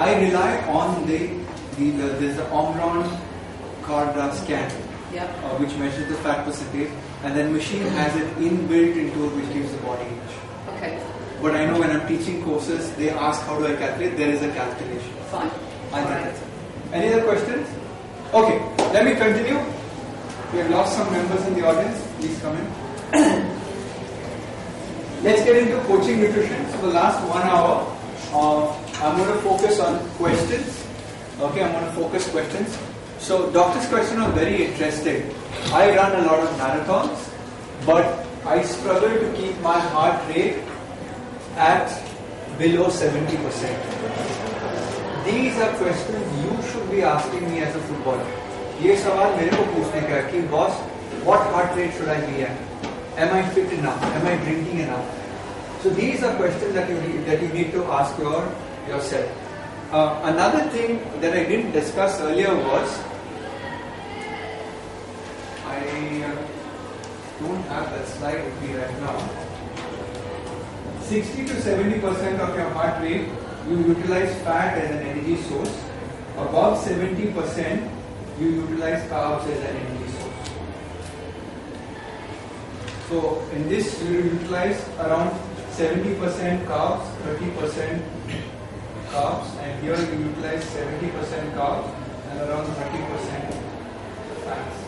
I rely on there's the Omron card scan, which measures the fat percentage, and then machine has it inbuilt into it, which gives the body age. Okay. But I know when I'm teaching courses, they ask how do I calculate. There is a calculation. Fine. I think that's it. Any other questions? Okay, let me continue. We have lost some members in the audience. Please come in. Let's get into coaching nutrition. So the last 1 hour, I'm going to focus on questions. Okay, I'm going to focus questions. So doctor's question was very interesting. I run a lot of marathons, but I struggle to keep my heart rate at below 70%. These are questions you should be asking me as a footballer. ये सवाल मेरे को पूछने का है कि boss, what heart rate should I be at? Am I fit enough? Am I drinking enough? So these are questions that you need to ask yourself. Another thing that I didn't discuss earlier was I don't have that slide with me right now. 60 to 70% of your heart rate you utilize fat as an energy source. Above 70% you utilize carbs as an energy source. So in this you utilize around 70% carbs, 30% carbs, and here you utilize 70% carbs and around 30% fats.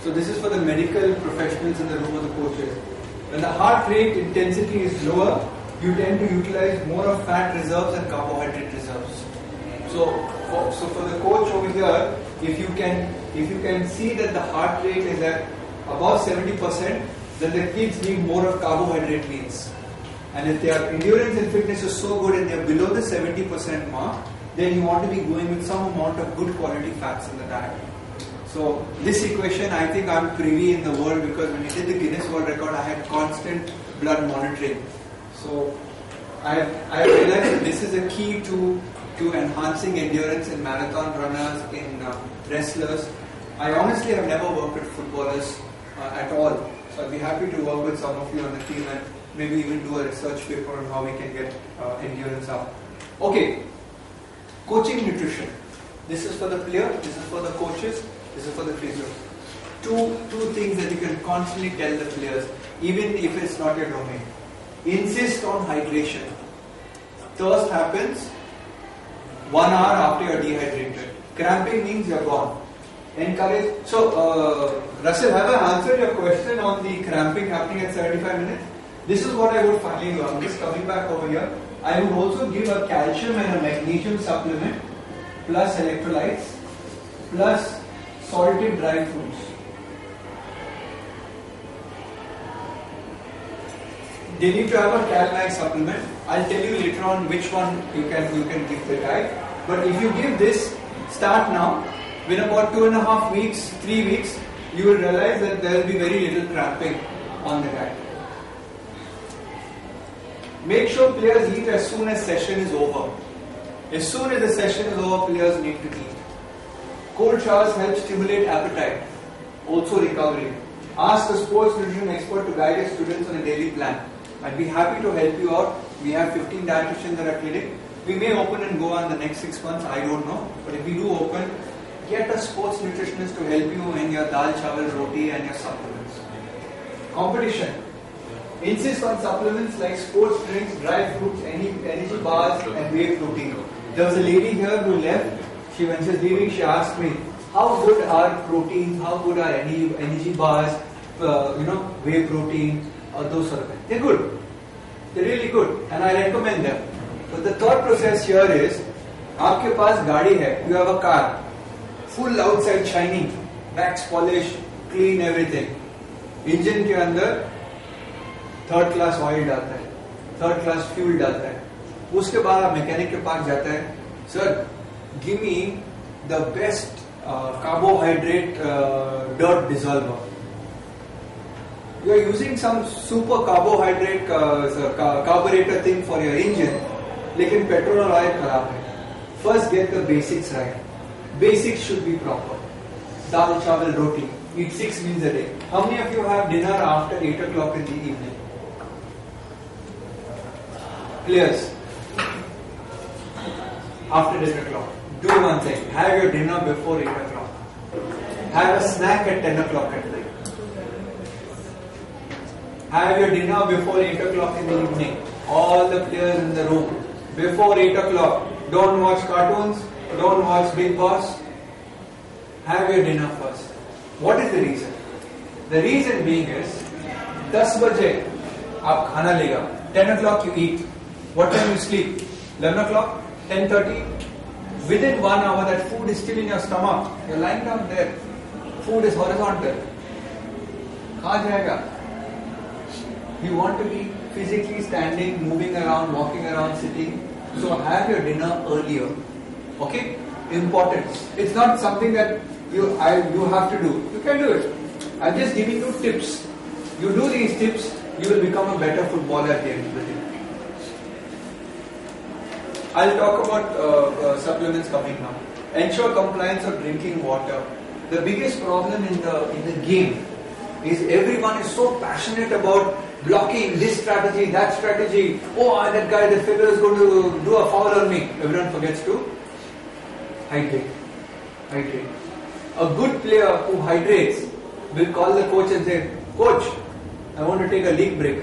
So this is for the medical professionals in the room or the coaches. When the heart rate intensity is lower, you tend to utilize more of fat reserves and carbohydrate reserves. So for the coach over here, if you can see that the heart rate is at above 70%, then the kids need more of carbohydrate meals. And if their endurance and fitness is so good and they are below the 70% mark, then you want to be going with some amount of good quality fats in the diet. So this equation, I think I'm privy in the world because when I did the Guinness World Record, I had constant blood monitoring. So I realized that this is a key to enhancing endurance in marathon runners, in wrestlers. I honestly have never worked with footballers at all. So I'd be happy to work with some of you on the team and maybe even do a research paper on how we can get endurance up. Okay, coaching nutrition. This is for the player, this is for the coaches, this is for the physio. Two things that you can constantly tell the players, even if it's not your domain. Insist on hydration. Thirst happens 1 hour after you're dehydrated. Cramping means you're gone. Encourage. So, Russell, have I answered your question on the cramping happening at 75 minutes? This is what I would finally do. I'm just coming back over here. I would also give a calcium and a magnesium supplement, plus electrolytes, plus salted dry foods. They need to have a cal-mag supplement. I'll tell you later on which one you can give the guy. But if you give this, start now. Within about 2.5 weeks, 3 weeks, you will realize that there will be very little cramping on the guy. Make sure players eat as soon as session is over. As soon as the session is over, players need to eat. Cold showers help stimulate appetite, also recovery. Ask a sports nutrition expert to guide your students on a daily plan. I'd be happy to help you out. We have 15 dietitians at our clinic. We may open and go on the next 6 months, I don't know. But if we do open, get a sports nutritionist to help you in your dal, chawal, roti and your supplements. Competition. Insist on supplements like sports drinks, dry fruits, energy bars and whey protein. There was a lady here who left. When she was leaving, she asked me, how good are proteins, how good are energy bars, whey protein, those sort of things. They're good. They're really good and I recommend them. But the thought process here is, आपके पास गाड़ी है, you have a car, full outside shining, wax polished, clean everything. Engine के अंदर third class oil डालता है, third class fuel डालता है. उसके बाद आप मैकेनिक के पास जाता है, sir give me the best carbohydrate dirt dissolver. You are using some super carbohydrate carburetor thing for your engine, लेकिन पेट्रोल और ऑयल खराब है. First get the basics right. Basics should be proper. Dal, chawal, roti. Eat 6 meals a day. How many of you have dinner after 8 o'clock in the evening? Players. after 10 o'clock. Do one thing. Have your dinner before 8 o'clock. Have a snack at 10 o'clock at night. Have your dinner before 8 o'clock in the evening. All the players in the room. Before 8 o'clock. Don't watch cartoons. Don't watch Big Boss. Have your dinner first. What is the reason? The reason being is 10 बजे आप खाना लेगा. 10 o'clock you eat. What time you sleep? 11 o'clock? 10:30? Within 1 hour that food is still in your stomach. You're lying down there. Food is horizontal. कहाँ जाएगा? You want to be physically standing, moving around, walking around, sitting. So have your dinner earlier. Okay? Important. It's not something that you have to do. You can do it. I'm just giving you tips. You do these tips, you will become a better footballer at the end of the day. I'll talk about supplements coming now. Ensure compliance of drinking water. The biggest problem in the game is everyone is so passionate about blocking this strategy, that strategy. Oh, that guy, that figure is going to do a foul on me. Everyone forgets to hydrate. Hydrate. A good player who hydrates will call the coach and say, "Coach, I want to take a league break."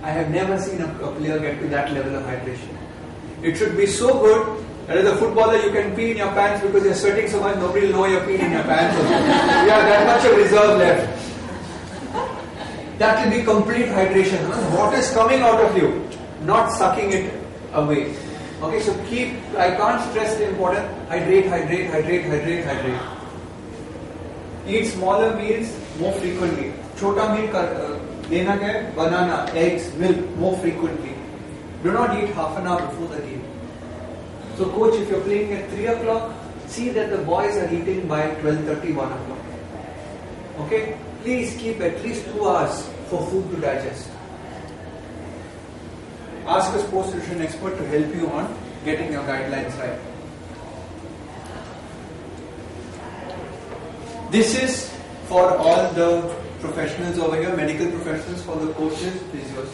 I have never seen a player get to that level of hydration. It should be so good that as a footballer you can pee in your pants because you're sweating so much, nobody will know you're peeing in your pants. You have that much of reserve left. That will be complete hydration. What is coming out of you, not sucking it away. Okay, so I can't stress the importance. Hydrate, hydrate, hydrate, hydrate, hydrate. Eat smaller meals more frequently. Chota meal dena hai, banana, eggs, milk more frequently. Do not eat half an hour before the game. So coach, if you're playing at 3 o'clock, see that the boys are eating by 12:30, 1 o'clock. Okay? Please keep at least 2 hours for food to digest. Ask a sports nutrition expert to help you on getting your guidelines right. This is for all the professionals over here, medical professionals, for the coaches, physios.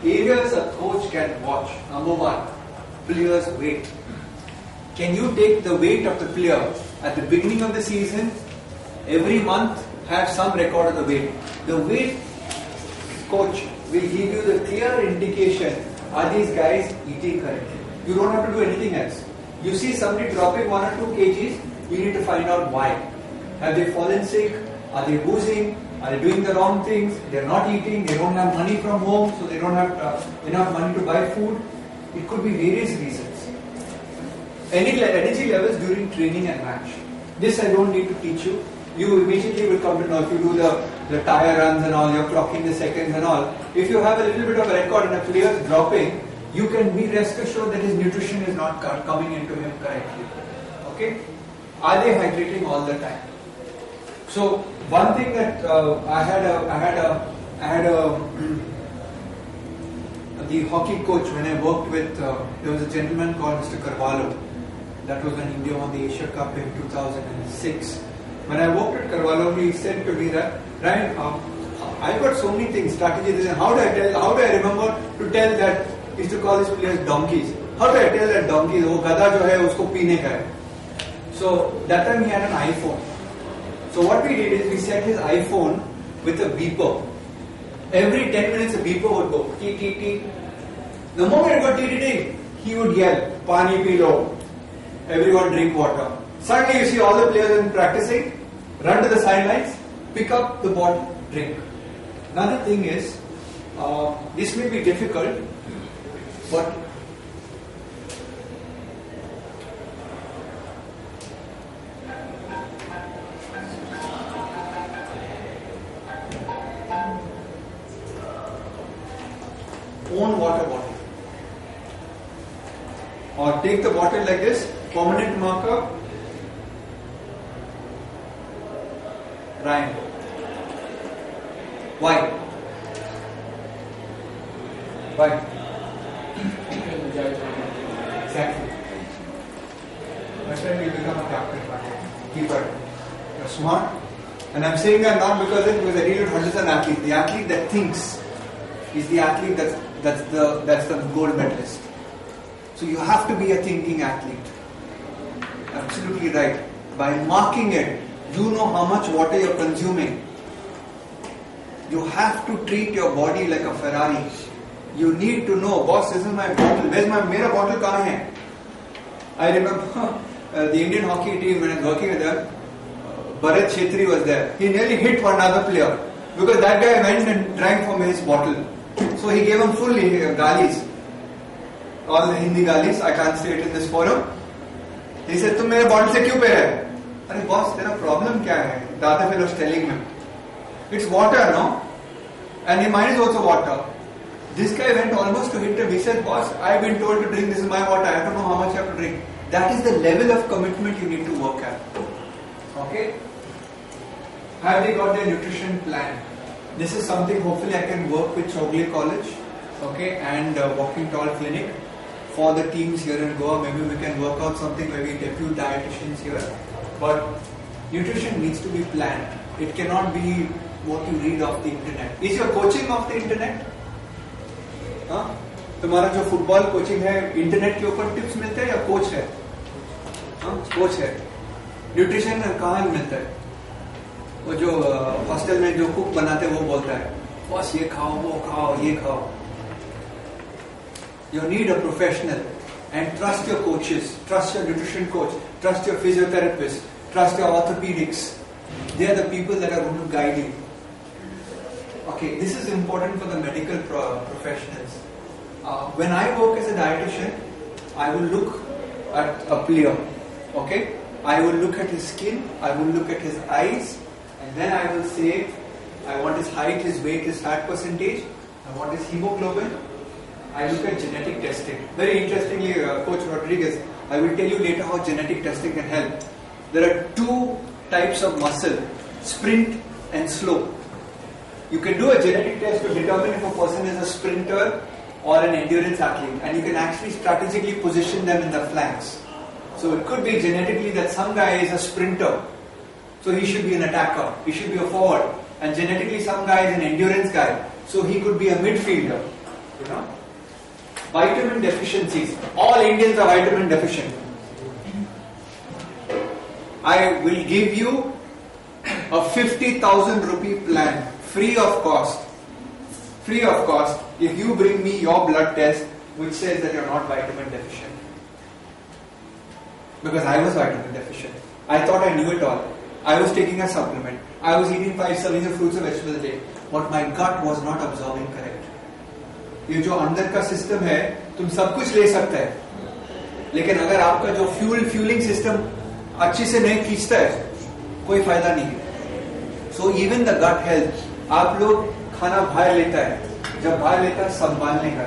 Areas a coach can watch. Number 1, player's weight. Can you take the weight of the player at the beginning of the season? Every month have some record of the weight. The weight coach will give you the clear indication, are these guys eating correctly? You don't have to do anything else. You see somebody dropping 1 or 2 kgs, you need to find out why. Have they fallen sick? Are they boozing? Are they doing the wrong things? They're not eating, they don't have money from home, so they don't have enough money to buy food. It could be various reasons. Energy levels during training and match. This I don't need to teach you. You immediately will come to know if you do the tire runs and all, you're clocking the seconds and all. If you have a little bit of a record and a player is dropping, you can be rest assured that his nutrition is not coming into him correctly. Okay? Are they hydrating all the time? So one thing that I had the hockey coach when I worked with. There was a gentleman called Mr. Carvalho. That was when India won the Asia Cup in 2006. When I worked at Carvalho, he said to me that, Ryan, I've got so many things, strategies. How do I remember to tell that? He used to call his players donkeys. How do I tell that donkeys? वो गधा जो है उसको पीने का है. So that time he had an iPhone. So what we did is we set his iPhone with a beeper. Every 10 minutes a beeper would go. Tee, tee, tee. The moment it got tee, tee, tee, he would yell, Pani pi lo. Everyone drink water. Suddenly you see all the players in practicing, run to the sidelines, pick up the bottle, drink. Another thing is, this may be difficult, but own water bottle. Or take the bottle like this, permanent marker, Ryan. Why? Why? Exactly. That's when you become a captain. Keeper. You're smart. And I'm saying that not because I deal with hundreds of athletes. The athlete that thinks is the athlete that's the gold medalist. So you have to be a thinking athlete. Absolutely right. By marking it, you know how much water you're consuming. You have to treat your body like a Ferrari. You need to know, boss, this is my bottle. Where's mera bottle kahan hai? I remember the Indian hockey team, when I was working with them, Bharat Chetri was there. He nearly hit one other player because that guy went and drank from his bottle. So he gave him full galis. All the Hindi galis, I can't say it in this forum. He said, "Tum mere bottle se kyun pe rahe?" Arey boss, tera problem kya hai? The other fellow was telling him, "It's water, no? And mine is also water." This guy went almost to hit him. He said, "Boss, I've been told to drink. This is my water. I don't know how much I have to drink." That is the level of commitment you need to work at. Okay? Have they got their nutrition plan? This is something hopefully I can work with Chogle College, okay, and Walking Tall Clinic for the teams here in Goa. Maybe we can work out something where we depute dietitians here. But nutrition needs to be planned. It cannot be what you read off the internet. Is your coaching off the internet? हाँ? तुम्हारा जो football coaching है internet के ऊपर tips मिलते हैं या coach है? हाँ, कोच है. न्यूट्रिशन कहाँ मिलता है? वो जो हॉस्टल में जो कुक बनाते हैं वो बोलता है, बस ये खाओ, वो खाओ, ये खाओ. You need a professional and trust your coaches, trust your nutrition coach, trust your physiotherapist, trust your orthopedics. They are the people that are going to guide you. Okay, this is important for the medical professionals. When I work as a dietitian, I will look at a player. Okay, I will look at his skin, I will look at his eyes, and then I will say, I want his height, his weight, his fat percentage, I want his hemoglobin. I look at genetic testing. Very interestingly, Coach Rodriguez, I will tell you later how genetic testing can help. There are two types of muscle, sprint and slow. You can do a genetic test to determine if a person is a sprinter or an endurance athlete, and you can actually strategically position them in the flanks. So it could be genetically that some guy is a sprinter, so he should be an attacker, he should be a forward, and genetically some guy is an endurance guy, so he could be a midfielder. You know? Vitamin deficiencies. All Indians are vitamin deficient. I will give you a 50,000 rupee plan, free of cost. Free of cost, if you bring me your blood test which says that you're not vitamin deficient. Because I was vitamin deficient. I thought I knew it all. I was taking a supplement. I was eating 5 servings of fruits and vegetables a day. But my gut was not absorbing correct. ये जो अंदर का system है, तुम सब कुछ ले सकते हैं, लेकिन अगर आपका जो फ्यूलिंग सिस्टम अच्छे से नहीं खींचता है, कोई फायदा नहीं है. So even the gut health, आप लोग खाना बाहर लेता है, जब बाहर लेता है संभालने का,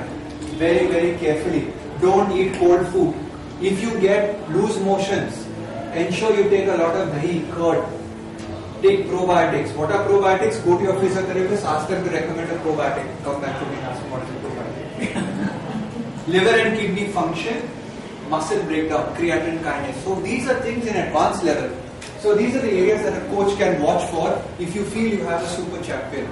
very very carefully. Don't eat cold food. If you get loose motions, ensure you take a lot of dahi, curd. Take probiotics. What are probiotics? Go to your physiotherapist, ask them to recommend a probiotic. Come back to me and ask them what is a probiotic. Liver and kidney function, muscle breakdown, creatine kinase. So these are things in advanced level. So these are the areas that a coach can watch for if you feel you have a super champion.